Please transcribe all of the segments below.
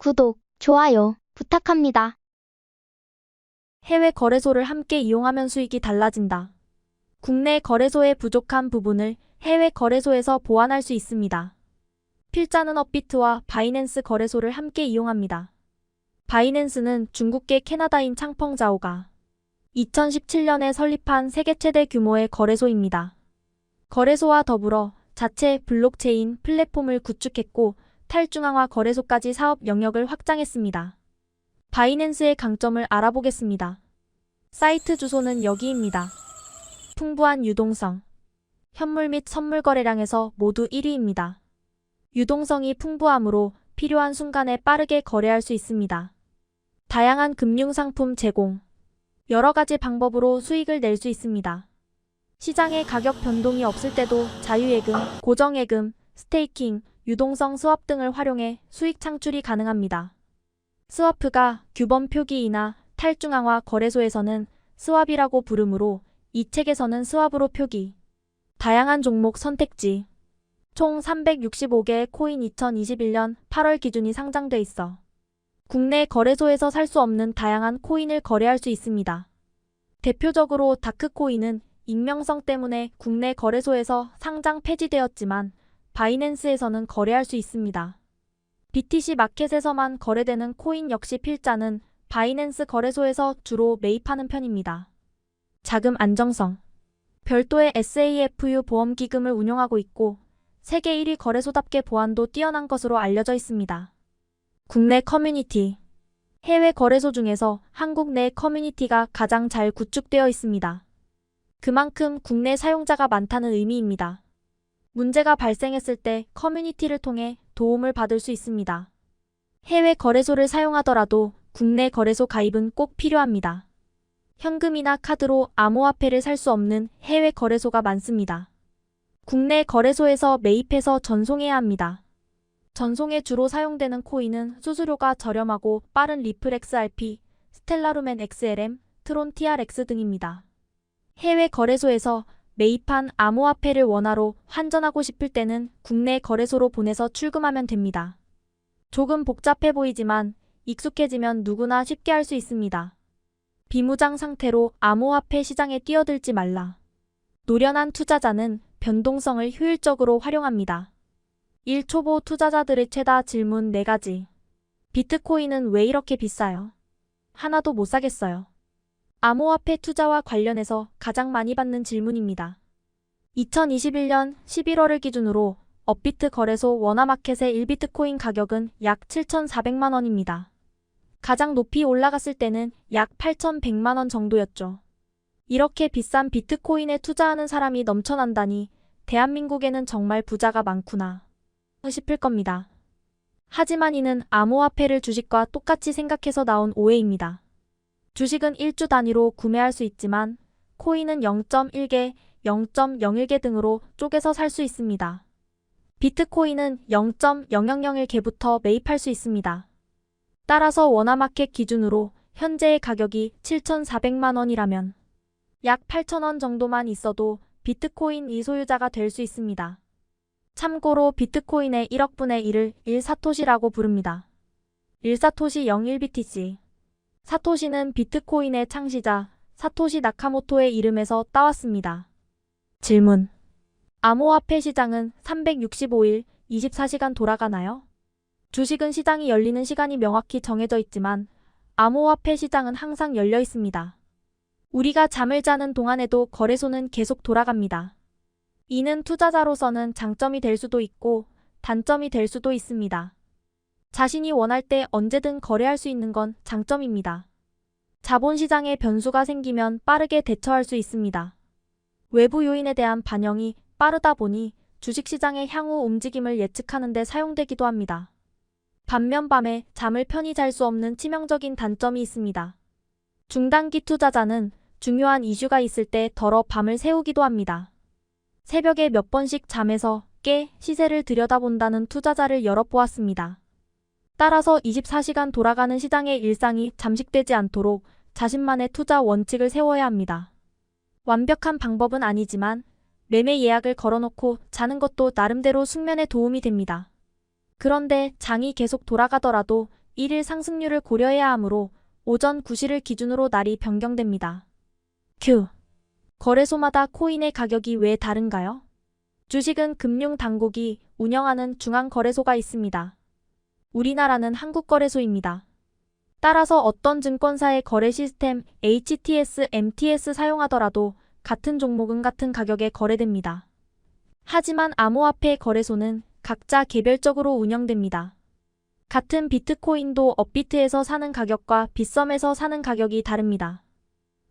구독, 좋아요 부탁합니다. 해외 거래소를 함께 이용하면 수익이 달라진다. 국내 거래소의 부족한 부분을 해외 거래소에서 보완할 수 있습니다. 필자는 업비트와 바이낸스 거래소를 함께 이용합니다. 바이낸스는 중국계 캐나다인 창펑자오가 2017년에 설립한 세계 최대 규모의 거래소입니다. 거래소와 더불어 자체 블록체인 플랫폼을 구축했고 탈중앙화 거래소까지 사업 영역을 확장했습니다. 바이낸스의 강점을 알아보겠습니다. 사이트 주소는 여기입니다. 풍부한 유동성. 현물 및 선물 거래량에서 모두 1위입니다. 유동성이 풍부하므로 필요한 순간에 빠르게 거래할 수 있습니다. 다양한 금융상품 제공. 여러 가지 방법으로 수익을 낼 수 있습니다. 시장의 가격 변동이 없을 때도 자유예금, 고정예금, 스테이킹, 유동성 스왑 등을 활용해 수익 창출이 가능합니다. 스와프가 규범 표기이나 탈중앙화 거래소에서는 스왑이라고 부르므로 이 책에서는 스왑으로 표기. 다양한 종목 선택지. 총 365개의 코인 2021년 8월 기준이 상장돼 있어 국내 거래소에서 살 수 없는 다양한 코인을 거래할 수 있습니다. 대표적으로 다크코인은 익명성 때문에 국내 거래소에서 상장 폐지되었지만 바이낸스에서는 거래할 수 있습니다. BTC 마켓에서만 거래되는 코인 역시 필자는 바이낸스 거래소에서 주로 매입하는 편입니다. 자금 안정성. 별도의 SAFU 보험기금을 운용하고 있고 세계 1위 거래소답게 보안도 뛰어난 것으로 알려져 있습니다. 국내 커뮤니티. 해외 거래소 중에서 한국 내 커뮤니티가 가장 잘 구축되어 있습니다. 그만큼 국내 사용자가 많다는 의미입니다. 문제가 발생했을 때 커뮤니티를 통해 도움을 받을 수 있습니다. 해외 거래소를 사용하더라도 국내 거래소 가입은 꼭 필요합니다. 현금이나 카드로 암호화폐를 살 수 없는 해외 거래소가 많습니다. 국내 거래소에서 매입해서 전송해야 합니다. 전송에 주로 사용되는 코인은 수수료가 저렴하고 빠른 리플 XRP, 스텔라루멘 XLM, 트론 TRX 등입니다. 해외 거래소에서 매입한 암호화폐를 원화로 환전하고 싶을 때는 국내 거래소로 보내서 출금하면 됩니다. 조금 복잡해 보이지만 익숙해지면 누구나 쉽게 할 수 있습니다. 비무장 상태로 암호화폐 시장에 뛰어들지 말라. 노련한 투자자는 변동성을 효율적으로 활용합니다. 1초보 투자자들의 최다 질문 4가지. 비트코인은 왜 이렇게 비싸요? 하나도 못 사겠어요. 암호화폐 투자와 관련해서 가장 많이 받는 질문입니다. 2021년 11월을 기준으로 업비트 거래소 원화마켓의 1비트코인 가격은 약 7,400만 원입니다. 가장 높이 올라갔을 때는 약 8,100만 원 정도였죠. 이렇게 비싼 비트코인에 투자하는 사람이 넘쳐난다니 대한민국에는 정말 부자가 많구나 싶을 겁니다. 하지만 이는 암호화폐를 주식과 똑같이 생각해서 나온 오해입니다. 주식은 1주 단위로 구매할 수 있지만 코인은 0.1개, 0.01개 등으로 쪼개서 살 수 있습니다. 비트코인은 0.0001개부터 매입할 수 있습니다. 따라서 원화마켓 기준으로 현재의 가격이 7,400만 원이라면 약 8,000원 정도만 있어도 비트코인 이소유자가 될 수 있습니다. 참고로 비트코인의 1억 분의 1을 1사토시라고 부릅니다. 1사토시 01BTC. 사토시는 비트코인의 창시자 사토시 나카모토의 이름에서 따왔습니다. 질문. 암호화폐 시장은 365일 24시간 돌아가나요? 주식은 시장이 열리는 시간이 명확히 정해져 있지만 암호화폐 시장은 항상 열려 있습니다. 우리가 잠을 자는 동안에도 거래소는 계속 돌아갑니다. 이는 투자자로서는 장점이 될 수도 있고 단점이 될 수도 있습니다. 자신이 원할 때 언제든 거래할 수 있는 건 장점입니다. 자본시장에 변수가 생기면 빠르게 대처할 수 있습니다. 외부 요인에 대한 반영이 빠르다 보니 주식시장의 향후 움직임을 예측하는 데 사용되기도 합니다. 반면 밤에 잠을 편히 잘 수 없는 치명적인 단점이 있습니다. 중단기 투자자는 중요한 이슈가 있을 때 덜어 밤을 새우기도 합니다. 새벽에 몇 번씩 잠에서 깨 시세를 들여다본다는 투자자를 여러 보았습니다. 따라서 24시간 돌아가는 시장의 일상이 잠식되지 않도록 자신만의 투자 원칙을 세워야 합니다. 완벽한 방법은 아니지만 매매 예약을 걸어놓고 자는 것도 나름대로 숙면에 도움이 됩니다. 그런데 장이 계속 돌아가더라도 1일 상승률을 고려해야 하므로 오전 9시를 기준으로 날이 변경됩니다. q. 거래소마다 코인의 가격이 왜 다른가요? 주식은 금융당국이 운영하는 중앙거래소가 있습니다. 우리나라는 한국거래소입니다. 따라서 어떤 증권사의 거래 시스템 HTS, MTS 사용하더라도 같은 종목은 같은 가격에 거래됩니다. 하지만 암호화폐 거래소는 각자 개별적으로 운영됩니다. 같은 비트코인도 업비트에서 사는 가격과 빗썸에서 사는 가격이 다릅니다.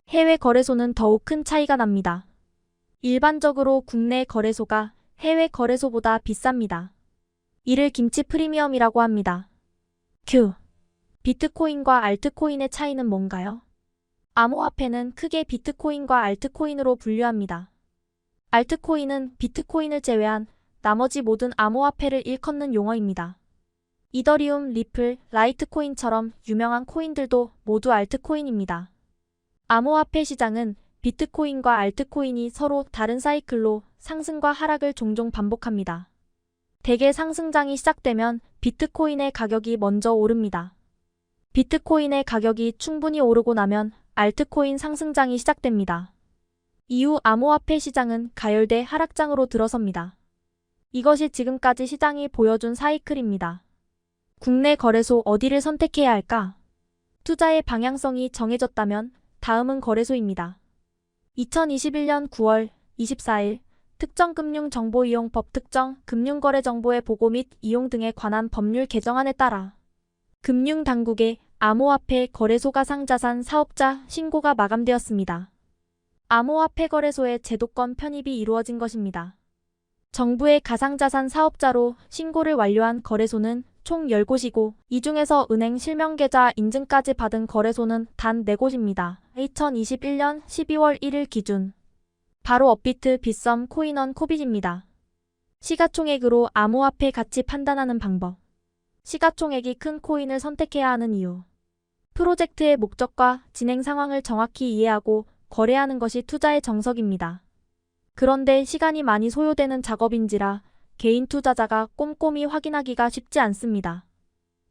해외 거래소는 더욱 큰 차이가 납니다. 일반적으로 국내 거래소가 해외 거래소보다 비쌉니다. 이를 김치 프리미엄이라고 합니다. q. 비트코인과 알트코인의 차이는 뭔가요? 암호화폐는 크게 비트코인과 알트코인으로 분류합니다. 알트코인은 비트코인을 제외한 나머지 모든 암호화폐를 일컫는 용어입니다. 이더리움, 리플, 라이트코인처럼 유명한 코인들도 모두 알트코인입니다. 암호화폐 시장은 비트코인과 알트코인이 서로 다른 사이클로 상승과 하락을 종종 반복합니다. 대개 상승장이 시작되면 비트코인의 가격이 먼저 오릅니다. 비트코인의 가격이 충분히 오르고 나면 알트코인 상승장이 시작됩니다. 이후 암호화폐 시장은 가열대 하락장으로 들어섭니다. 이것이 지금까지 시장이 보여준 사이클입니다. 국내 거래소 어디를 선택해야 할까? 투자의 방향성이 정해졌다면 다음은 거래소입니다. 2021년 9월 24일 특정금융정보이용법 특정 금융거래정보의 보고 및 이용 등에 관한 법률 개정안에 따라 금융당국의 암호화폐 거래소 가상자산 사업자 신고가 마감되었습니다. 암호화폐 거래소의 제도권 편입이 이루어진 것입니다. 정부의 가상자산 사업자로 신고를 완료한 거래소는 총 10곳이고 이 중에서 은행 실명계좌 인증까지 받은 거래소는 단 4곳입니다. 2021년 12월 1일 기준. 바로 업비트, 빗썸, 코인원, 코빗입니다. 시가총액으로 암호화폐 가치 판단하는 방법. 시가총액이 큰 코인을 선택해야 하는 이유. 프로젝트의 목적과 진행 상황을 정확히 이해하고 거래하는 것이 투자의 정석입니다. 그런데 시간이 많이 소요되는 작업인지라 개인 투자자가 꼼꼼히 확인하기가 쉽지 않습니다.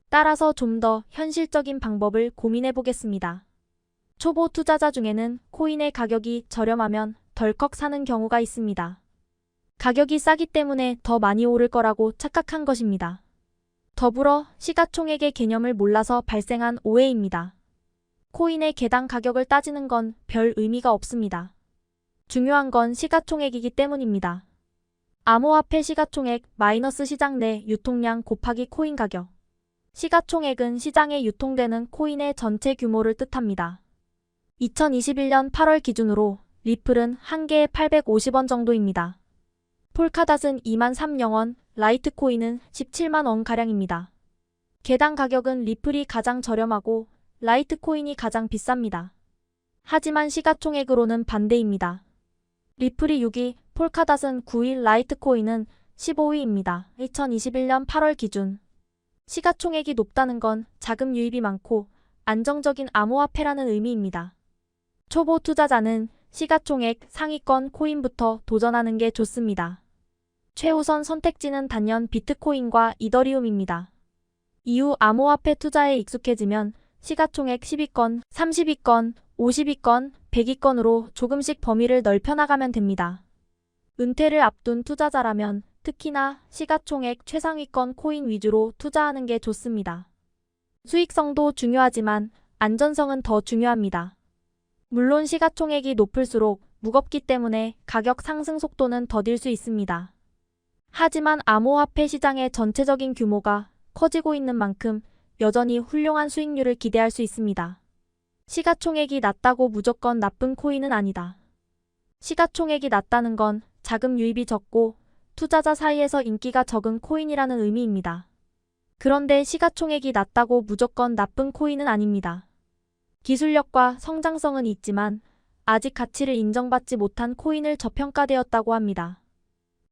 따라서 좀 더 현실적인 방법을 고민해 보겠습니다. 초보 투자자 중에는 코인의 가격이 저렴하면 덜컥 사는 경우가 있습니다. 가격이 싸기 때문에 더 많이 오를 거라고 착각한 것입니다. 더불어 시가총액의 개념을 몰라서 발생한 오해입니다. 코인의 개당 가격을 따지는 건 별 의미가 없습니다. 중요한 건 시가총액이기 때문입니다. 암호화폐 시가총액 마이너스 시장 내 유통량 곱하기 코인 가격. 시가총액은 시장에 유통되는 코인의 전체 규모를 뜻합니다. 2021년 8월 기준으로 리플은 한 개에 850원 정도입니다. 폴카닷은 23,000원, 라이트코인은 170,000원가량입니다. 개당 가격은 리플이 가장 저렴하고 라이트코인이 가장 비쌉니다. 하지만 시가총액으로는 반대입니다. 리플이 6위, 폴카닷은 9위, 라이트코인은 15위입니다. 2021년 8월 기준. 시가총액이 높다는 건 자금 유입이 많고 안정적인 암호화폐라는 의미입니다. 초보 투자자는 시가총액 상위권 코인부터 도전하는 게 좋습니다. 최우선 선택지는 단연 비트코인과 이더리움입니다. 이후 암호화폐 투자에 익숙해지면 시가총액 10위권, 30위권, 50위권, 100위권으로 조금씩 범위를 넓혀나가면 됩니다. 은퇴를 앞둔 투자자라면 특히나 시가총액 최상위권 코인 위주로 투자하는 게 좋습니다. 수익성도 중요하지만 안전성은 더 중요합니다. 물론 시가총액이 높을수록 무겁기 때문에 가격 상승 속도는 더딜 수 있습니다. 하지만 암호화폐 시장의 전체적인 규모가 커지고 있는 만큼 여전히 훌륭한 수익률을 기대할 수 있습니다. 시가총액이 낮다고 무조건 나쁜 코인은 아니다. 시가총액이 낮다는 건 자금 유입이 적고 투자자 사이에서 인기가 적은 코인이라는 의미입니다. 그런데 시가총액이 낮다고 무조건 나쁜 코인은 아닙니다. 기술력과 성장성은 있지만 아직 가치를 인정받지 못한 코인을 저평가되었다고 합니다.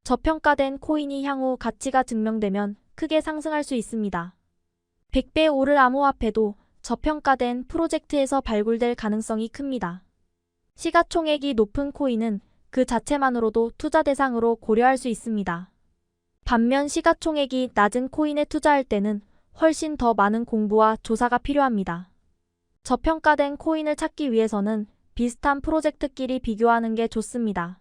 저평가된 코인이 향후 가치가 증명되면 크게 상승할 수 있습니다. 100배 오를 암호화폐도 저평가된 프로젝트에서 발굴될 가능성이 큽니다. 시가총액이 높은 코인은 그 자체만으로도 투자 대상으로 고려할 수 있습니다. 반면 시가총액이 낮은 코인에 투자할 때는 훨씬 더 많은 공부와 조사가 필요합니다. 저평가된 코인을 찾기 위해서는 비슷한 프로젝트끼리 비교하는 게 좋습니다.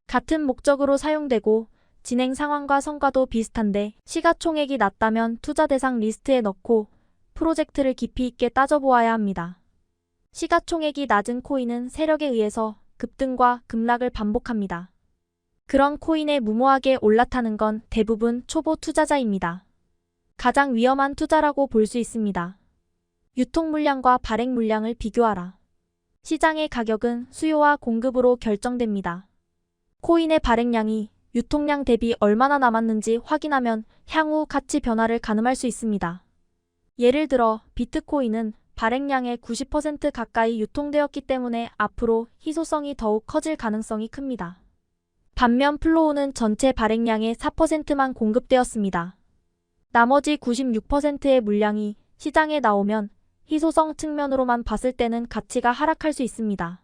같은 목적으로 사용되고 진행 상황과 성과도 비슷한데 시가총액이 낮다면 투자 대상 리스트에 넣고 프로젝트를 깊이 있게 따져보아야 합니다. 시가총액이 낮은 코인은 세력에 의해서 급등과 급락을 반복합니다. 그런 코인에 무모하게 올라타는 건 대부분 초보 투자자입니다. 가장 위험한 투자라고 볼 수 있습니다. 유통 물량과 발행 물량을 비교하라. 시장의 가격은 수요와 공급으로 결정됩니다. 코인의 발행량이 유통량 대비 얼마나 남았는지 확인하면 향후 가치 변화를 가늠할 수 있습니다. 예를 들어 비트코인은 발행량의 90% 가까이 유통되었기 때문에 앞으로 희소성이 더욱 커질 가능성이 큽니다. 반면 플로우는 전체 발행량의 4%만 공급되었습니다. 나머지 96%의 물량이 시장에 나오면 희소성 측면으로만 봤을 때는 가치가 하락할 수 있습니다.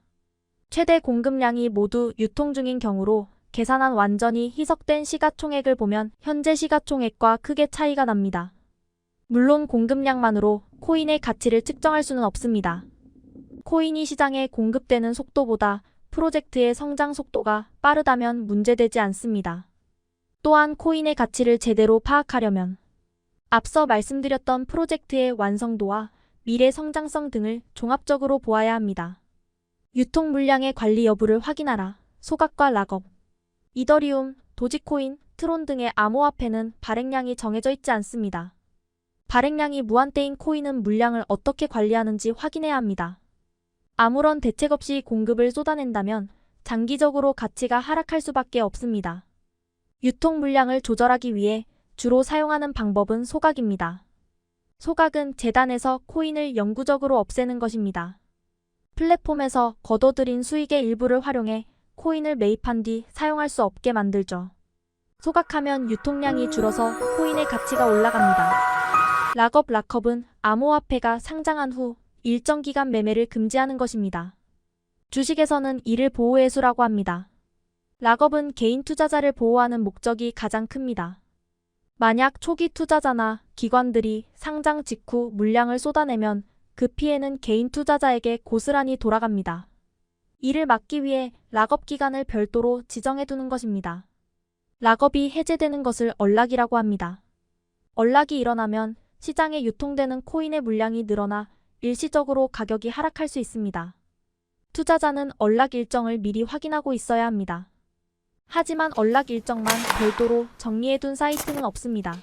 최대 공급량이 모두 유통 중인 경우로 계산한 완전히 희석된 시가총액을 보면 현재 시가총액과 크게 차이가 납니다. 물론 공급량만으로 코인의 가치를 측정할 수는 없습니다. 코인이 시장에 공급되는 속도보다 프로젝트의 성장 속도가 빠르다면 문제되지 않습니다. 또한 코인의 가치를 제대로 파악하려면 앞서 말씀드렸던 프로젝트의 완성도와 미래 성장성 등을 종합적으로 보아야 합니다. 유통 물량의 관리 여부를 확인하라. 소각과 락업. 이더리움, 도지코인, 트론 등의 암호화폐는 발행량이 정해져 있지 않습니다. 발행량이 무한대인 코인은 물량을 어떻게 관리하는지 확인해야 합니다. 아무런 대책 없이 공급을 쏟아낸다면 장기적으로 가치가 하락할 수밖에 없습니다. 유통 물량을 조절하기 위해 주로 사용하는 방법은 소각입니다. 소각은 재단에서 코인을 영구적으로 없애는 것입니다. 플랫폼에서 거둬들인 수익의 일부를 활용해 코인을 매입한 뒤 사용할 수 없게 만들죠. 소각하면 유통량이 줄어서 코인의 가치가 올라갑니다. 락업은 암호화폐가 상장한 후 일정 기간 매매를 금지하는 것입니다. 주식에서는 이를 보호해수라고 합니다. 락업은 개인 투자자를 보호하는 목적이 가장 큽니다. 만약 초기 투자자나 기관들이 상장 직후 물량을 쏟아내면 그 피해는 개인 투자자에게 고스란히 돌아갑니다. 이를 막기 위해 락업 기간을 별도로 지정해두는 것입니다. 락업이 해제되는 것을 언락이라고 합니다. 언락이 일어나면 시장에 유통되는 코인의 물량이 늘어나 일시적으로 가격이 하락할 수 있습니다. 투자자는 언락 일정을 미리 확인하고 있어야 합니다. 하지만 언락 일정만 별도로 정리해둔 사이트는 없습니다.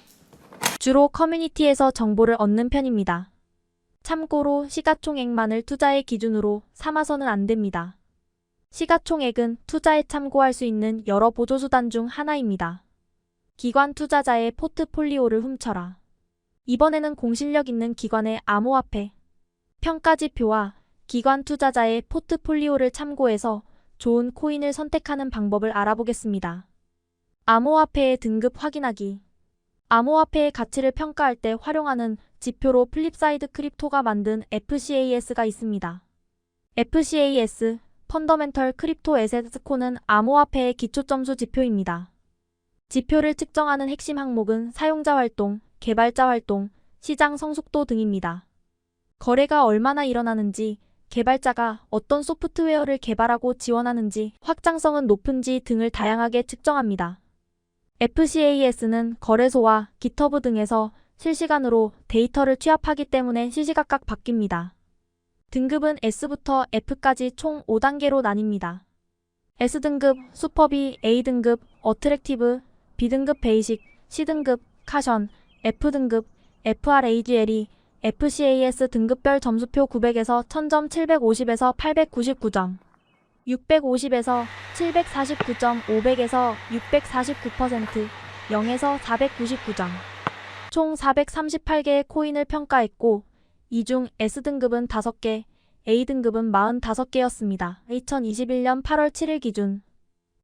주로 커뮤니티에서 정보를 얻는 편입니다. 참고로 시가총액만을 투자의 기준으로 삼아서는 안 됩니다. 시가총액은 투자에 참고할 수 있는 여러 보조수단 중 하나입니다. 기관 투자자의 포트폴리오를 훔쳐라. 이번에는 공실력 있는 기관의 암호화폐 평가지표와 기관 투자자의 포트폴리오를 참고해서 좋은 코인을 선택하는 방법을 알아보겠습니다. 암호화폐의 등급 확인하기. 암호화폐의 가치를 평가할 때 활용하는 지표로 플립사이드 크립토가 만든 FCAS가 있습니다. FCAS, 펀더멘털 크립토 에셋 스코어는 암호화폐의 기초점수 지표입니다. 지표를 측정하는 핵심 항목은 사용자 활동, 개발자 활동, 시장 성숙도 등입니다. 거래가 얼마나 일어나는지, 개발자가 어떤 소프트웨어를 개발하고 지원하는지, 확장성은 높은지 등을 다양하게 측정합니다. FCAS는 거래소와 깃허브 등에서 실시간으로 데이터를 취합하기 때문에 시시각각 바뀝니다. 등급은 S부터 F까지 총 5단계로 나뉩니다. S등급, 슈퍼비, A등급, 어트랙티브, B등급 베이식, C등급, 카션, F등급, FRAGL이 FCAS 등급별 점수표 900에서 1000점 750에서 899점, 650에서 749점 500에서 649%, 0에서 499점. 총 438개의 코인을 평가했고 이 중 S등급은 5개, A등급은 45개였습니다. 2021년 8월 7일 기준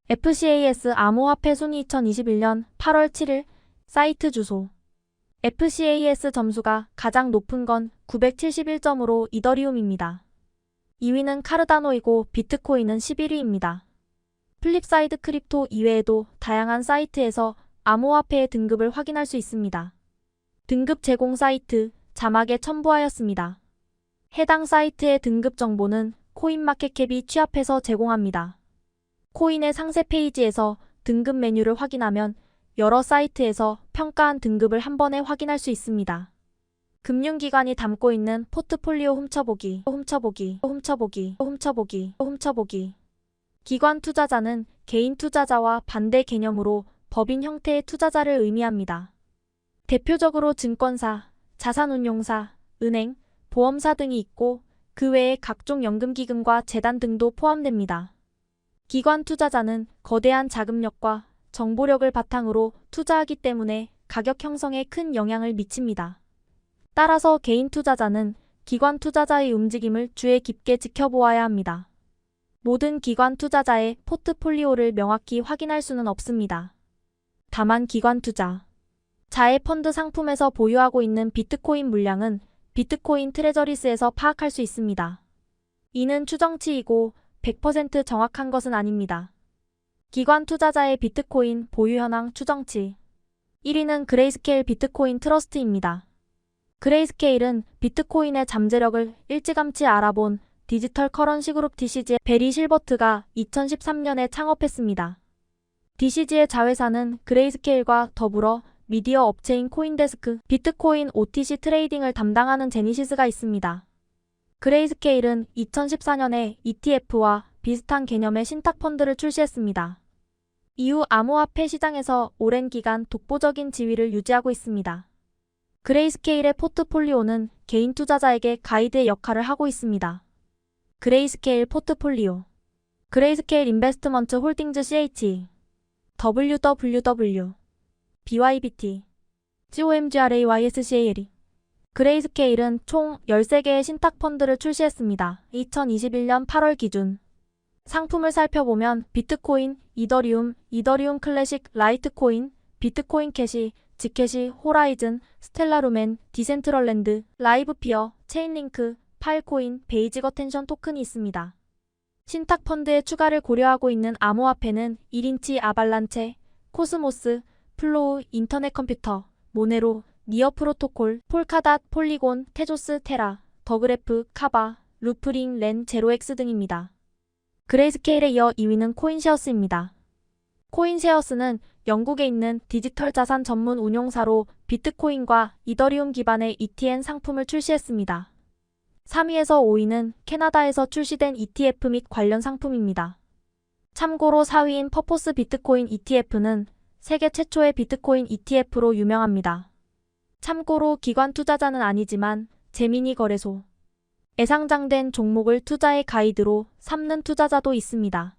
FCAS 암호화폐 순위 2021년 8월 7일 사이트 주소. FCAS 점수가 가장 높은 건 971점으로 이더리움입니다. 2위는 카르다노이고 비트코인은 11위입니다. 플립사이드 크립토 이외에도 다양한 사이트에서 암호화폐의 등급을 확인할 수 있습니다. 등급 제공 사이트 자막에 첨부하였습니다. 해당 사이트의 등급 정보는 코인마켓캡이 취합해서 제공합니다. 코인의 상세 페이지에서 등급 메뉴를 확인하면 여러 사이트에서 평가한 등급을 한 번에 확인할 수 있습니다. 금융기관이 담고 있는 포트폴리오 훔쳐보기. 기관 투자자는 개인 투자자와 반대 개념으로 법인 형태의 투자자를 의미합니다. 대표적으로 증권사, 자산운용사, 은행, 보험사 등이 있고 그 외에 각종 연금기금과 재단 등도 포함됩니다. 기관 투자자는 거대한 자금력과 정보력을 바탕으로 투자하기 때문에 가격 형성에 큰 영향을 미칩니다. 따라서 개인 투자자는 기관 투자자의 움직임을 주의 깊게 지켜보아야 합니다. 모든 기관 투자자의 포트폴리오를 명확히 확인할 수는 없습니다. 다만 기관 투자자의 펀드 상품에서 보유하고 있는 비트코인 물량은 비트코인 트레저리스에서 파악할 수 있습니다. 이는 추정치이고 100% 정확한 것은 아닙니다. 기관 투자자의 비트코인 보유 현황 추정치 1위는 그레이스케일 비트코인 트러스트입니다. 그레이스케일은 비트코인의 잠재력을 일찌감치 알아본 디지털 커런시 그룹 DCG의 베리 실버트가 2013년에 창업했습니다. DCG의 자회사는 그레이스케일과 더불어 미디어 업체인 코인데스크, 비트코인 OTC 트레이딩을 담당하는 제니시스가 있습니다. 그레이스케일은 2014년에 ETF와 비슷한 개념의 신탁펀드를 출시했습니다. 이후 암호화폐 시장에서 오랜 기간 독보적인 지위를 유지하고 있습니다. 그레이스케일의 포트폴리오는 개인 투자자에게 가이드의 역할을 하고 있습니다. 그레이스케일 포트폴리오 그레이스케일 인베스트먼트 홀딩즈 CH www BYBT GOMGRAYSCAL 그레이스케일은 총 13개의 신탁펀드를 출시했습니다. 2021년 8월 기준 상품을 살펴보면 비트코인, 이더리움, 이더리움 클래식, 라이트코인, 비트코인 캐시, 지캐시, 호라이즌, 스텔라루멘, 디센트럴랜드, 라이브피어, 체인링크, 파일코인, 베이지거 텐션 토큰이 있습니다. 신탁펀드의 추가를 고려하고 있는 암호화폐는 1인치 아발란체, 코스모스, 플로우, 인터넷 컴퓨터, 모네로, 니어 프로토콜, 폴카닷, 폴리곤, 테조스, 테라, 더그래프, 카바, 루프링, 렌, 제로엑스 등입니다. 그레이스케일에 이어 2위는 코인쉐어스입니다. 코인쉐어스는 영국에 있는 디지털 자산 전문 운용사로 비트코인과 이더리움 기반의 ETN 상품을 출시했습니다. 3위에서 5위는 캐나다에서 출시된 ETF 및 관련 상품입니다. 참고로 4위인 퍼포스 비트코인 ETF는 세계 최초의 비트코인 ETF로 유명합니다. 참고로 기관 투자자는 아니지만 제미니 거래소에 상장된 종목을 투자의 가이드로 삼는 투자자도 있습니다.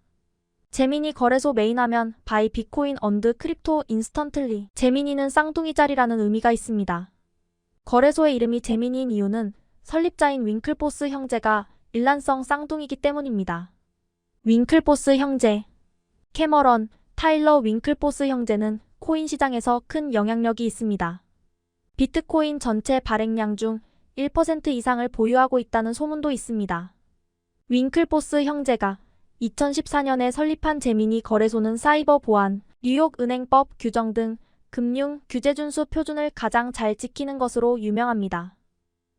제미니 거래소 메인하면 바이 비트코인 언드 크립토 인스턴틀리 제미니는 쌍둥이 자리라는 의미가 있습니다. 거래소의 이름이 제미니인 이유는 설립자인 윙클보스 형제가 일란성 쌍둥이기 때문입니다. 윙클보스 형제 캐머런, 타일러 윙클보스 형제는 코인 시장에서 큰 영향력이 있습니다. 비트코인 전체 발행량 중 1% 이상을 보유하고 있다는 소문도 있습니다. 윙클보스 형제가 2014년에 설립한 제미니 거래소는 사이버 보안, 뉴욕 은행법 규정 등 금융 규제 준수 표준을 가장 잘 지키는 것으로 유명합니다.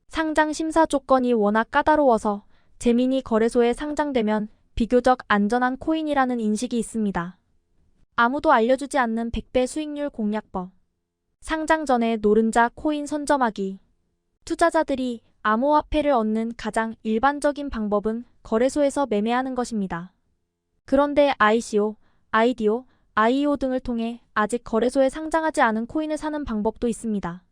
상장 심사 조건이 워낙 까다로워서 제미니 거래소에 상장되면 비교적 안전한 코인이라는 인식이 있습니다. 아무도 알려주지 않는 100배 수익률 공략법. 상장 전에 노른자 코인 선점하기. 투자자들이 암호화폐를 얻는 가장 일반적인 방법은 거래소에서 매매하는 것입니다. 그런데 ICO, IDO, IEO 등을 통해 아직 거래소에 상장하지 않은 코인을 사는 방법도 있습니다.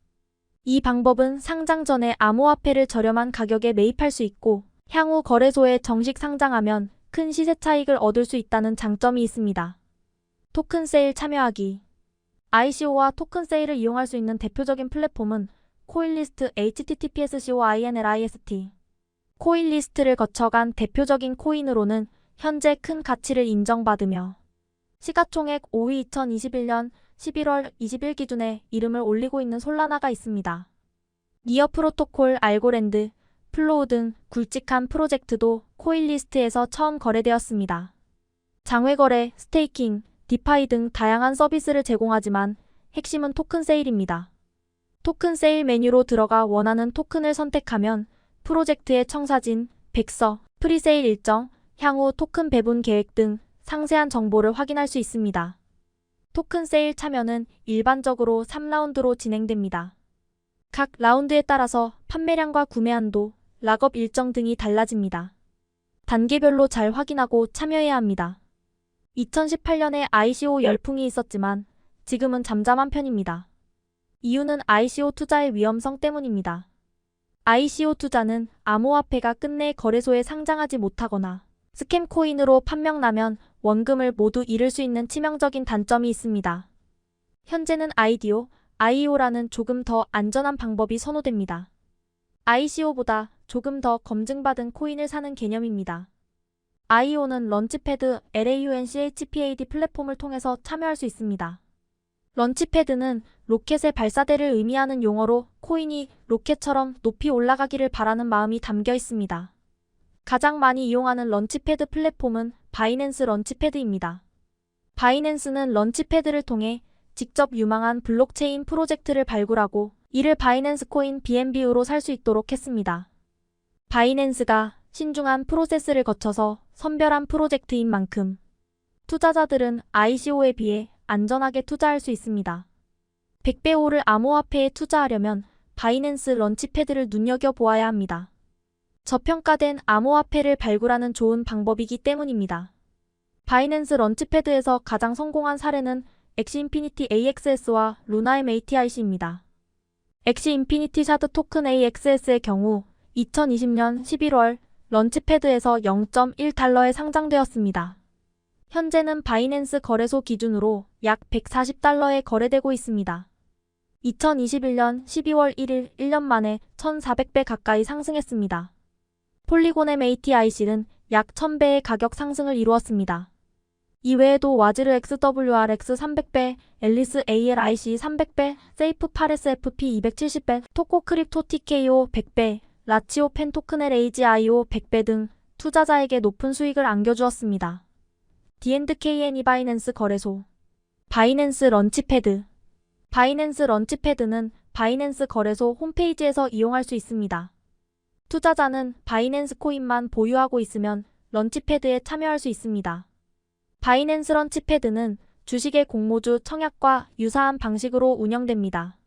이 방법은 상장 전에 암호화폐를 저렴한 가격에 매입할 수 있고 향후 거래소에 정식 상장하면 큰 시세 차익을 얻을 수 있다는 장점이 있습니다. 토큰 세일 참여하기. ICO와 토큰 세일을 이용할 수 있는 대표적인 플랫폼은 코인리스트 https://coinlist. 코인리스트를 거쳐간 대표적인 코인으로는 현재 큰 가치를 인정받으며 시가총액 5위 2021년 11월 20일 기준에 이름을 올리고 있는 솔라나가 있습니다. 니어 프로토콜, 알고랜드, 플로우 등 굵직한 프로젝트도 코인리스트에서 처음 거래되었습니다. 장외거래, 스테이킹, 디파이 등 다양한 서비스를 제공하지만 핵심은 토큰 세일입니다. 토큰 세일 메뉴로 들어가 원하는 토큰을 선택하면 프로젝트의 청사진, 백서, 프리세일 일정, 향후 토큰 배분 계획 등 상세한 정보를 확인할 수 있습니다. 토큰 세일 참여는 일반적으로 3라운드로 진행됩니다. 각 라운드에 따라서 판매량과 구매 한도, 락업 일정 등이 달라집니다. 단계별로 잘 확인하고 참여해야 합니다. 2018년에 ICO 열풍이 있었지만 지금은 잠잠한 편입니다. 이유는 ICO 투자의 위험성 때문입니다. ICO 투자는 암호화폐가 끝내 거래소에 상장하지 못하거나 스캠 코인으로 판명나면 원금을 모두 잃을 수 있는 치명적인 단점이 있습니다. 현재는 IDO,IEO라는 조금 더 안전한 방법이 선호됩니다. ICO보다 조금 더 검증받은 코인을 사는 개념입니다. IEO는 런치패드 LAUNCHPAD 플랫폼을 통해서 참여할 수 있습니다. 런치패드는 로켓의 발사대를 의미하는 용어로 코인이 로켓처럼 높이 올라가기를 바라는 마음이 담겨 있습니다. 가장 많이 이용하는 런치패드 플랫폼은 바이낸스 런치패드입니다. 바이낸스는 런치패드를 통해 직접 유망한 블록체인 프로젝트를 발굴하고 이를 바이낸스 코인 BNB으로 살 수 있도록 했습니다. 바이낸스가 신중한 프로세스를 거쳐서 선별한 프로젝트인 만큼 투자자들은 ICO에 비해 안전하게 투자할 수 있습니다. 100배 오를 암호화폐에 투자하려면 바이낸스 런치패드를 눈여겨보아야 합니다. 저평가된 암호화폐를 발굴하는 좋은 방법이기 때문입니다. 바이낸스 런치패드에서 가장 성공한 사례는 엑시인피니티 AXS와 루나엠 ATIC입니다. 엑시인피니티 샤드 토큰 AXS의 경우 2020년 11월 런치패드에서 0.1달러에 상장되었습니다. 현재는 바이낸스 거래소 기준으로 약 140달러에 거래되고 있습니다. 2021년 12월 1일 1년 만에 1,400배 가까이 상승했습니다. 폴리곤엠 ATIC는 약 1,000배의 가격 상승을 이루었습니다. 이외에도 와즈르 XWRX 300배, 앨리스 ALIC 300배, 세이프 파레스 FP 270배, 토코 크립토 TKO 100배, 라치오 펜 토큰의 AGIO 100배 등 투자자에게 높은 수익을 안겨주었습니다. D&KNE 바이낸스 거래소 바이낸스 런치패드 바이낸스 런치패드는 바이낸스 거래소 홈페이지에서 이용할 수 있습니다. 투자자는 바이낸스 코인만 보유하고 있으면 런치패드에 참여할 수 있습니다. 바이낸스 런치패드는 주식의 공모주 청약과 유사한 방식으로 운영됩니다.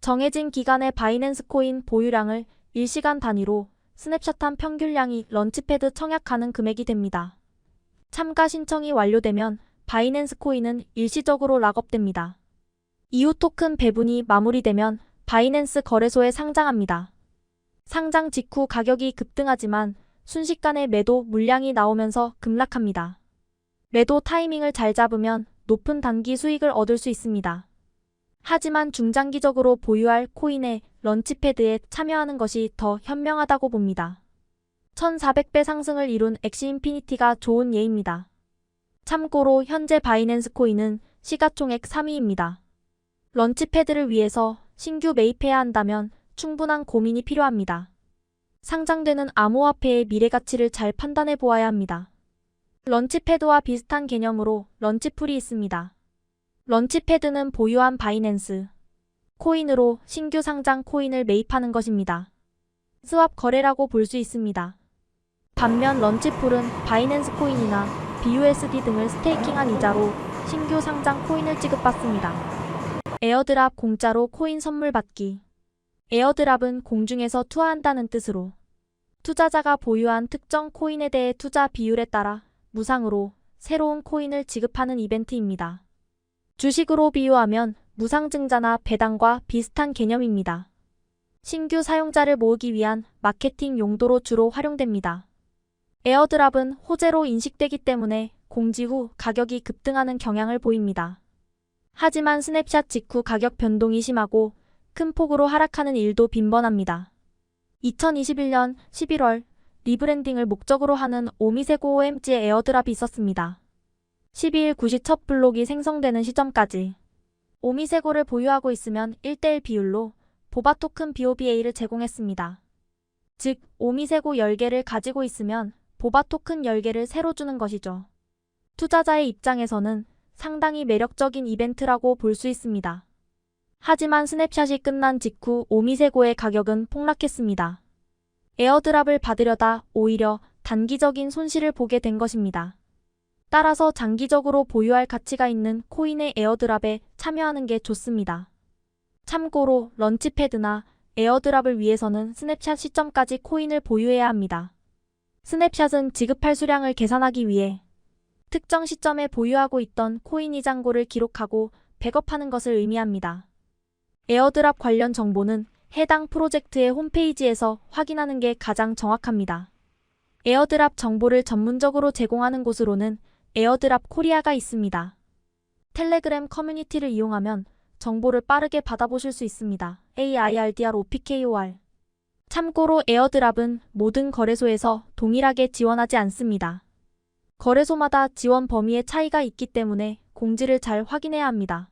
정해진 기간의 바이낸스 코인 보유량을 일시간 단위로 스냅샷한 평균량이 런치패드 청약하는 금액이 됩니다. 참가 신청이 완료되면 바이낸스 코인은 일시적으로 락업됩니다. 이후 토큰 배분이 마무리되면 바이낸스 거래소에 상장합니다. 상장 직후 가격이 급등하지만 순식간에 매도 물량이 나오면서 급락합니다. 매도 타이밍을 잘 잡으면 높은 단기 수익을 얻을 수 있습니다. 하지만 중장기적으로 보유할 코인의 런치패드에 참여하는 것이 더 현명하다고 봅니다. 1,400배 상승을 이룬 엑시인피니티가 좋은 예입니다. 참고로 현재 바이낸스 코인은 시가총액 3위입니다. 런치패드를 위해서 신규 매입해야 한다면 충분한 고민이 필요합니다. 상장되는 암호화폐의 미래 가치를 잘 판단해 보아야 합니다. 런치패드와 비슷한 개념으로 런치풀이 있습니다. 런치패드는 보유한 바이낸스 코인으로 신규 상장 코인을 매입하는 것입니다. 스왑 거래라고 볼 수 있습니다. 반면 런치풀은 바이낸스 코인이나 BUSD 등을 스테이킹한 이자로 신규 상장 코인을 지급받습니다. 에어드랍 공짜로 코인 선물 받기 에어드랍은 공중에서 투하한다는 뜻으로 투자자가 보유한 특정 코인에 대해 투자 비율에 따라 무상으로 새로운 코인을 지급하는 이벤트입니다. 주식으로 비유하면 무상증자나 배당과 비슷한 개념입니다. 신규 사용자를 모으기 위한 마케팅 용도로 주로 활용됩니다. 에어드랍은 호재로 인식되기 때문에 공지 후 가격이 급등하는 경향을 보입니다. 하지만 스냅샷 직후 가격 변동이 심하고 큰 폭으로 하락하는 일도 빈번합니다. 2021년 11월 리브랜딩을 목적으로 하는 오미세고 OMG의 에어드랍이 있었습니다. 12일 9시 첫 블록이 생성되는 시점까지 오미세고를 보유하고 있으면 1:1 비율로 보바 토큰 BOBA를 제공했습니다. 즉, 오미세고 10개를 가지고 있으면 보바 토큰 10개를 새로 주는 것이죠. 투자자의 입장에서는 상당히 매력적인 이벤트라고 볼 수 있습니다. 하지만 스냅샷이 끝난 직후 오미세고의 가격은 폭락했습니다. 에어드랍을 받으려다 오히려 단기적인 손실을 보게 된 것입니다. 따라서 장기적으로 보유할 가치가 있는 코인의 에어드랍에 참여하는 게 좋습니다. 참고로 런치패드나 에어드랍을 위해서는 스냅샷 시점까지 코인을 보유해야 합니다. 스냅샷은 지급할 수량을 계산하기 위해 특정 시점에 보유하고 있던 코인 이장고를 기록하고 백업하는 것을 의미합니다. 에어드랍 관련 정보는 해당 프로젝트의 홈페이지에서 확인하는 게 가장 정확합니다. 에어드랍 정보를 전문적으로 제공하는 곳으로는 에어드랍 코리아가 있습니다. 텔레그램 커뮤니티를 이용하면 정보를 빠르게 받아보실 수 있습니다. AIRDROPKOR. 참고로 에어드랍은 모든 거래소에서 동일하게 지원하지 않습니다. 거래소마다 지원 범위의 차이가 있기 때문에 공지를 잘 확인해야 합니다.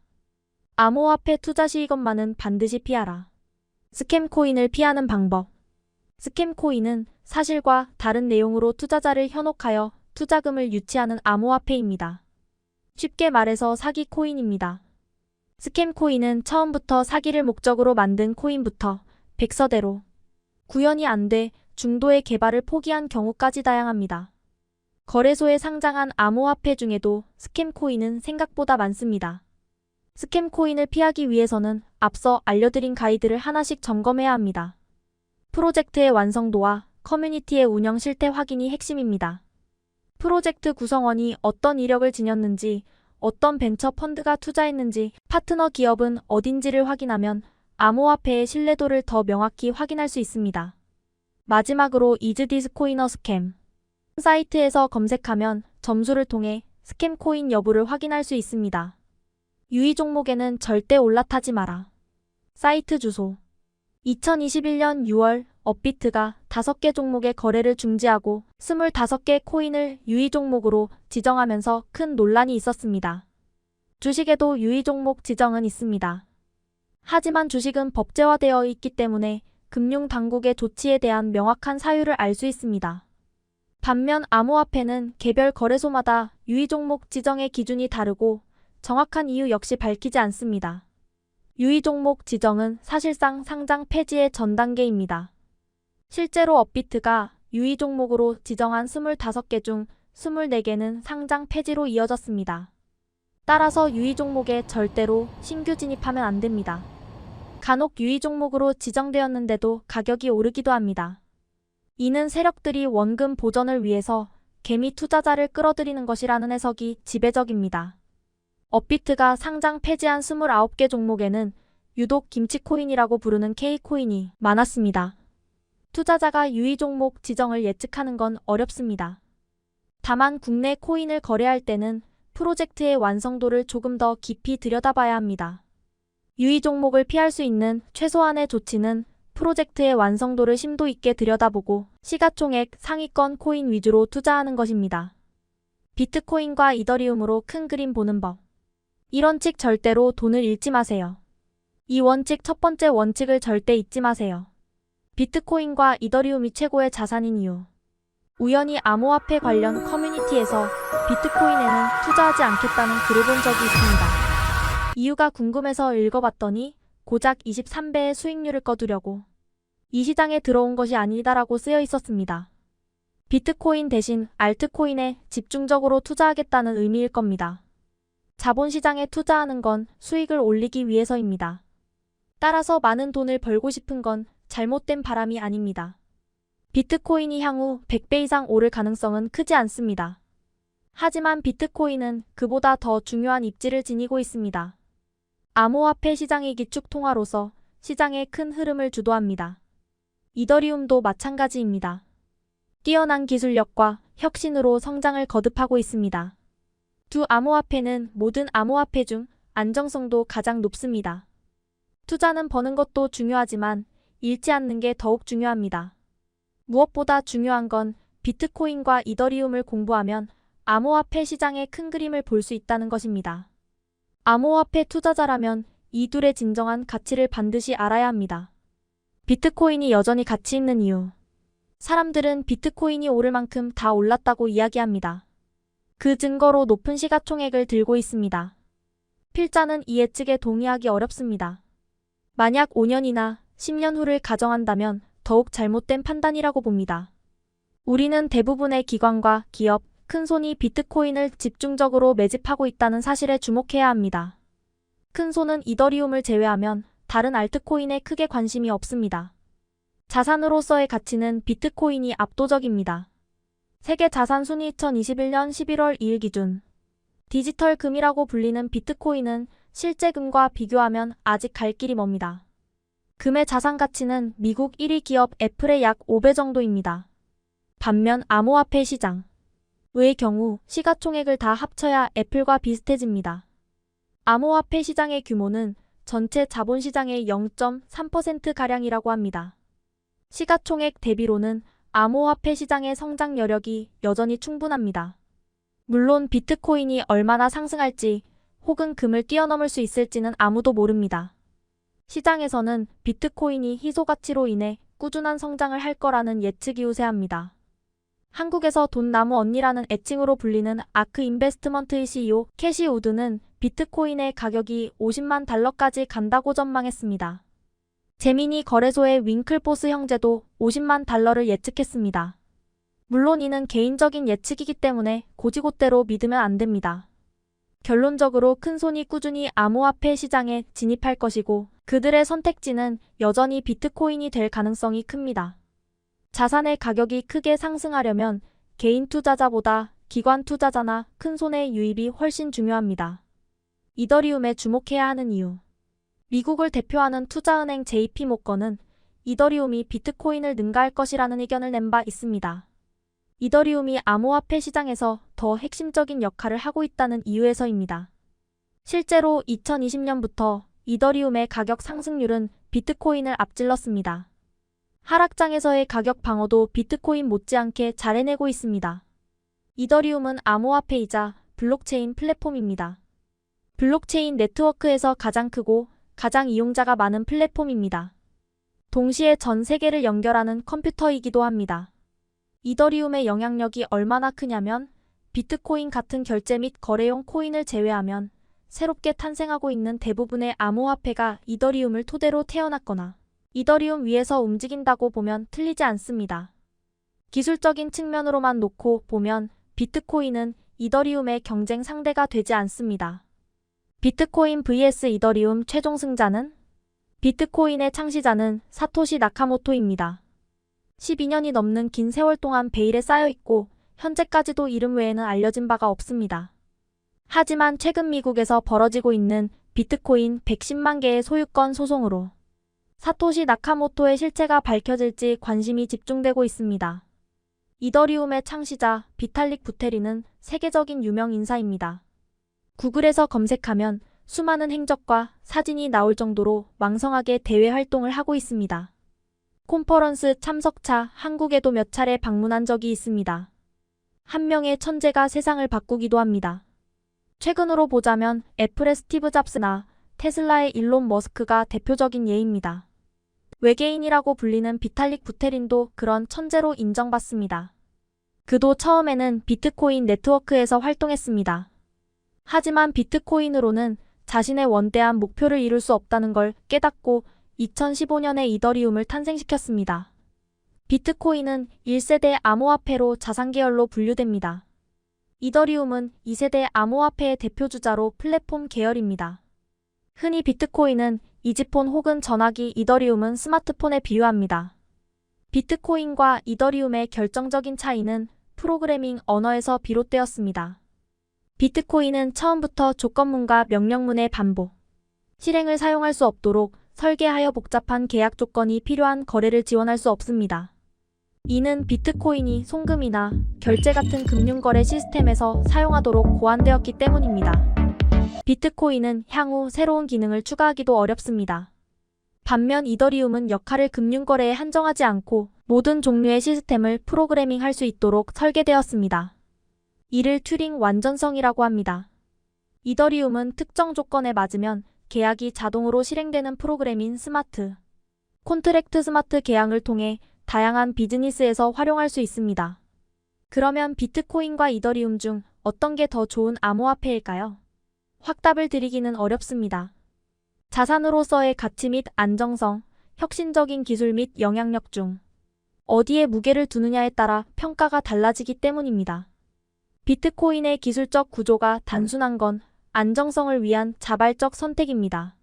암호화폐 투자 시 이것만은 반드시 피하라. 스캠 코인을 피하는 방법. 스캠 코인은 사실과 다른 내용으로 투자자를 현혹하여 투자금을 유치하는 암호화폐입니다. 쉽게 말해서 사기 코인입니다. 스캠 코인은 처음부터 사기를 목적으로 만든 코인부터 백서대로 구현이 안 돼 중도의 개발을 포기한 경우까지 다양합니다. 거래소에 상장한 암호화폐 중에도 스캠 코인은 생각보다 많습니다. 스캠 코인을 피하기 위해서는 앞서 알려드린 가이드를 하나씩 점검해야 합니다. 프로젝트의 완성도와 커뮤니티의 운영 실태 확인이 핵심입니다. 프로젝트 구성원이 어떤 이력을 지녔는지, 어떤 벤처 펀드가 투자했는지, 파트너 기업은 어딘지를 확인하면 암호화폐의 신뢰도를 더 명확히 확인할 수 있습니다. 마지막으로 Is this coin a scam? 사이트에서 검색하면 점수를 통해 스캠 코인 여부를 확인할 수 있습니다. 유의 종목에는 절대 올라타지 마라. 사이트 주소. 2021년 6월 업비트가 5개 종목의 거래를 중지하고 25개 코인을 유의 종목으로 지정하면서 큰 논란이 있었습니다. 주식에도 유의 종목 지정은 있습니다. 하지만 주식은 법제화되어 있기 때문에 금융당국의 조치에 대한 명확한 사유를 알 수 있습니다. 반면 암호화폐는 개별 거래소마다 유의 종목 지정의 기준이 다르고 정확한 이유 역시 밝히지 않습니다. 유의 종목 지정은 사실상 상장 폐지의 전 단계입니다. 실제로 업비트가 유의 종목으로 지정한 25개 중 24개는 상장 폐지로 이어졌습니다. 따라서 유의 종목에 절대로 신규 진입하면 안 됩니다. 간혹 유의 종목으로 지정되었는데도 가격이 오르기도 합니다. 이는 세력들이 원금 보전을 위해서 개미 투자자를 끌어들이는 것이라는 해석이 지배적입니다. 업비트가 상장 폐지한 29개 종목에는 유독 김치코인이라고 부르는 K코인이 많았습니다. 투자자가 유의 종목 지정을 예측하는 건 어렵습니다. 다만 국내 코인을 거래할 때는 프로젝트의 완성도를 조금 더 깊이 들여다봐야 합니다. 유의 종목을 피할 수 있는 최소한의 조치는 프로젝트의 완성도를 심도 있게 들여다보고 시가총액 상위권 코인 위주로 투자하는 것입니다. 비트코인과 이더리움으로 큰 그림 보는 법. 이 원칙 절대로 돈을 잃지 마세요. 이 원칙 첫 번째 원칙을 절대 잊지 마세요. 비트코인과 이더리움이 최고의 자산인 이유. 우연히 암호화폐 관련 커뮤니티에서 비트코인에는 투자하지 않겠다는 글을 본 적이 있습니다. 이유가 궁금해서 읽어봤더니 고작 23배의 수익률을 거두려고 이 시장에 들어온 것이 아니다라고 쓰여 있었습니다. 비트코인 대신 알트코인에 집중적으로 투자하겠다는 의미일 겁니다. 자본시장에 투자하는 건 수익을 올리기 위해서입니다. 따라서 많은 돈을 벌고 싶은 건 잘못된 바람이 아닙니다. 비트코인이 향후 100배 이상 오를 가능성은 크지 않습니다. 하지만 비트코인은 그보다 더 중요한 입지를 지니고 있습니다. 암호화폐 시장의 기축 통화로서 시장의 큰 흐름을 주도합니다. 이더리움도 마찬가지입니다. 뛰어난 기술력과 혁신으로 성장을 거듭하고 있습니다. 두 암호화폐는 모든 암호화폐 중 안정성도 가장 높습니다. 투자는 버는 것도 중요하지만 잃지 않는 게 더욱 중요합니다. 무엇보다 중요한 건 비트코인과 이더리움을 공부하면 암호화폐 시장의 큰 그림을 볼 수 있다는 것입니다. 암호화폐 투자자라면 이 둘의 진정한 가치를 반드시 알아야 합니다. 비트코인이 여전히 가치 있는 이유. 사람들은 비트코인이 오를 만큼 다 올랐다고 이야기합니다. 그 증거로 높은 시가총액을 들고 있습니다. 필자는 이 예측에 동의하기 어렵습니다. 만약 5년이나 10년 후를 가정한다면 더욱 잘못된 판단이라고 봅니다. 우리는 대부분의 기관과 기업, 큰손이 비트코인을 집중적으로 매집하고 있다는 사실에 주목해야 합니다. 큰손은 이더리움을 제외하면 다른 알트코인에 크게 관심이 없습니다. 자산으로서의 가치는 비트코인이 압도적입니다. 세계 자산 순위 2021년 11월 2일 기준 디지털 금이라고 불리는 비트코인은 실제 금과 비교하면 아직 갈 길이 멉니다. 금의 자산 가치는 미국 1위 기업 애플의 약 5배 정도입니다. 반면 암호화폐 시장의 경우 시가총액을 다 합쳐야 애플과 비슷해집니다. 암호화폐 시장의 규모는 전체 자본시장의 0.3%가량이라고 합니다. 시가총액 대비로는 암호화폐 시장의 성장 여력이 여전히 충분합니다. 물론 비트코인이 얼마나 상승할지 혹은 금을 뛰어넘을 수 있을지는 아무도 모릅니다. 시장에서는 비트코인이 희소가치로 인해 꾸준한 성장을 할 거라는 예측이 우세합니다. 한국에서 돈나무 언니라는 애칭으로 불리는 아크 인베스트먼트의 CEO 캐시 우드는 비트코인의 가격이 50만 달러까지 간다고 전망했습니다. 제미니 거래소의 윙클보스 형제도 50만 달러를 예측했습니다. 물론 이는 개인적인 예측이기 때문에 곧이곧대로 믿으면 안 됩니다. 결론적으로 큰손이 꾸준히 암호화폐 시장에 진입할 것이고 그들의 선택지는 여전히 비트코인이 될 가능성이 큽니다. 자산의 가격이 크게 상승하려면 개인 투자자보다 기관 투자자나 큰손의 유입이 훨씬 중요합니다. 이더리움에 주목해야 하는 이유. 미국을 대표하는 투자은행 JP모건은 이더리움이 비트코인을 능가할 것이라는 의견을 낸 바 있습니다. 이더리움이 암호화폐 시장에서 더 핵심적인 역할을 하고 있다는 이유에서입니다. 실제로 2020년부터 이더리움의 가격 상승률은 비트코인을 앞질렀습니다. 하락장에서의 가격 방어도 비트코인 못지않게 잘 해내고 있습니다. 이더리움은 암호화폐이자 블록체인 플랫폼입니다. 블록체인 네트워크에서 가장 크고 가장 이용자가 많은 플랫폼입니다. 동시에 전 세계를 연결하는 컴퓨터이기도 합니다. 이더리움의 영향력이 얼마나 크냐면 비트코인 같은 결제 및 거래용 코인을 제외하면 새롭게 탄생하고 있는 대부분의 암호화폐가 이더리움을 토대로 태어났거나 이더리움 위에서 움직인다고 보면 틀리지 않습니다. 기술적인 측면으로만 놓고 보면 비트코인은 이더리움의 경쟁 상대가 되지 않습니다. 비트코인 vs 이더리움 최종 승자는? 비트코인의 창시자는 사토시 나카모토입니다. 12년이 넘는 긴 세월 동안 베일에 쌓여있고 현재까지도 이름 외에는 알려진 바가 없습니다. 하지만 최근 미국에서 벌어지고 있는 비트코인 110만 개의 소유권 소송으로 사토시 나카모토의 실체가 밝혀질지 관심이 집중되고 있습니다. 이더리움의 창시자 비탈릭 부테린은 세계적인 유명 인사입니다. 구글에서 검색하면 수많은 행적과 사진이 나올 정도로 왕성하게 대외 활동을 하고 있습니다. 콘퍼런스 참석차 한국에도 몇 차례 방문한 적이 있습니다. 한 명의 천재가 세상을 바꾸기도 합니다. 최근으로 보자면 애플의 스티브 잡스나 테슬라의 일론 머스크가 대표적인 예입니다. 외계인이라고 불리는 비탈릭 부테린도 그런 천재로 인정받습니다. 그도 처음에는 비트코인 네트워크에서 활동했습니다. 하지만 비트코인으로는 자신의 원대한 목표를 이룰 수 없다는 걸 깨닫고 2015년에 이더리움을 탄생시켰습니다. 비트코인은 1세대 암호화폐로 자산계열로 분류됩니다. 이더리움은 2세대 암호화폐의 대표주자로 플랫폼 계열입니다. 흔히 비트코인은 이지폰 혹은 전화기, 이더리움은 스마트폰에 비유합니다. 비트코인과 이더리움의 결정적인 차이는 프로그래밍 언어에서 비롯되었습니다. 비트코인은 처음부터 조건문과 명령문의 반복, 실행을 사용할 수 없도록 설계하여 복잡한 계약 조건이 필요한 거래를 지원할 수 없습니다. 이는 비트코인이 송금이나 결제 같은 금융거래 시스템에서 사용하도록 고안되었기 때문입니다. 비트코인은 향후 새로운 기능을 추가하기도 어렵습니다. 반면 이더리움은 역할을 금융거래에 한정하지 않고 모든 종류의 시스템을 프로그래밍할 수 있도록 설계되었습니다. 이를 튜링 완전성이라고 합니다. 이더리움은 특정 조건에 맞으면 계약이 자동으로 실행되는 프로그램인 스마트 콘트랙트 스마트 계약을 통해 다양한 비즈니스에서 활용할 수 있습니다. 그러면 비트코인과 이더리움 중 어떤 게 더 좋은 암호화폐일까요? 확답을 드리기는 어렵습니다. 자산으로서의 가치 및 안정성, 혁신적인 기술 및 영향력 중 어디에 무게를 두느냐에 따라 평가가 달라지기 때문입니다. 비트코인의 기술적 구조가 단순한 건 안정성을 위한 자발적 선택입니다.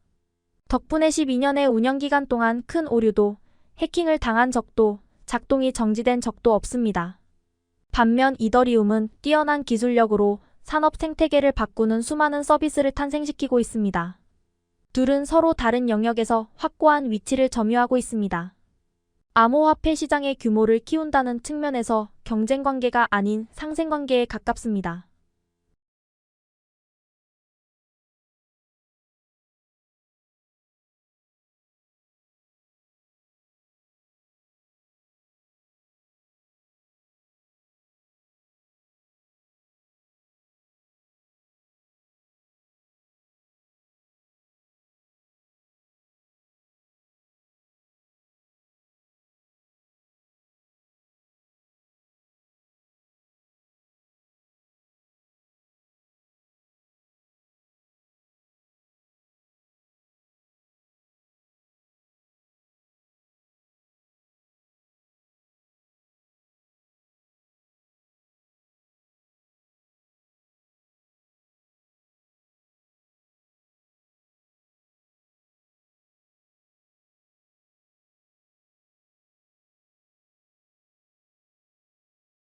덕분에 12년의 운영기간 동안 큰 오류도, 해킹을 당한 적도, 작동이 정지된 적도 없습니다. 반면 이더리움은 뛰어난 기술력으로 산업 생태계를 바꾸는 수많은 서비스를 탄생시키고 있습니다. 둘은 서로 다른 영역에서 확고한 위치를 점유하고 있습니다. 암호화폐 시장의 규모를 키운다는 측면에서 경쟁 관계가 아닌 상생 관계에 가깝습니다.